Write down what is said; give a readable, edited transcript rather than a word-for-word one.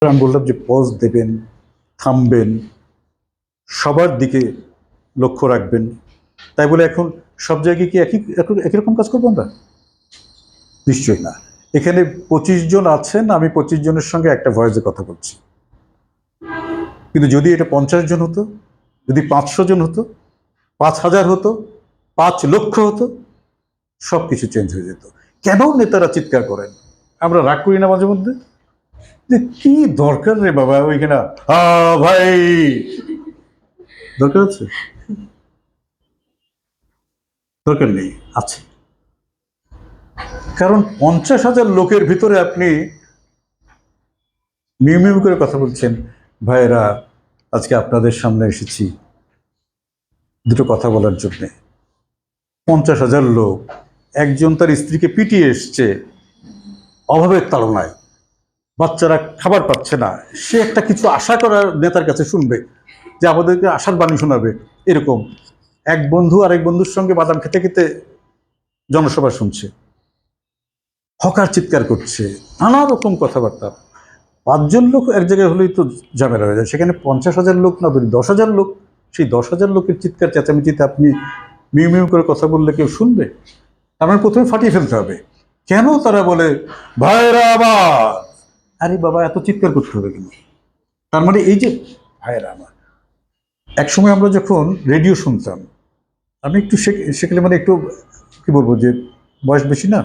আমি বললাম যে পজ দেবেন, থামবেন, সবার দিকে লক্ষ্য রাখবেন। তাই বলে এখন সব জায়গায় কি একই রকম কাজ করবো আমরা? নিশ্চয়ই না। এখানে 25 জন আছেন, আমি 25 জনের সঙ্গে একটা ভয়েসে কথা বলছি। কিন্তু যদি এটা 50 জন হতো, যদি 500 জন হতো, 5000 হতো, 5 লক্ষ হতো, সবকিছু চেঞ্জ হয়ে যেত। কেন নেতারা চিৎকার করেন? আমরা রাগ করি না মাঝে মধ্যে যে কি দরকার রে বাবা ওইখানে ভাই, দরকার আছে? দরকার নেই। আছে। কারণ 50,000 লোকের ভিতরে আপনি মিউ করে কথা বলছেন, ভাইয়েরা আজকে আপনাদের সামনে এসেছি দুটো কথা বলার জন্য। 50,000 লোক, একজন তার স্ত্রীকে পিটিয়ে এসছে অভাবের তাড়নায়, বাচ্চারা খাবার পাচ্ছে না, সে একটা কিছু আশা করার নেতার কাছে শুনবে যে আমাদেরকে আশার বাণী শোনাবে। এরকম এক বন্ধু আরেক বন্ধুর সঙ্গে বাদাম খেতে খেতে জনসভা শুনছে, হকার চিৎকার করছে, নানা রকম কথাবার্তা। 5 জন লোক এক জায়গায় হলেই তো ঝামেলা হয়ে যায়, সেখানে 50,000 লোক না ধরি 10,000 লোক, সেই 10,000 লোকের চিৎকার চেঁচামেচিতে আপনি মিউ করে কথা বললে কেউ শুনবে? আমার প্রথমে ফাটিয়ে ফেলতে হবে। কেন তারা বলে ভাইরা আমার? আরে বাবা, এত চিৎকার করতে হবে কেন? তার মানে এই যে ভাইরা আমার, এক সময় আমরা যখন রেডিও শুনতাম, আমি একটু শেখলে মানে একটু কি বলবো যে বয়স বেশি না,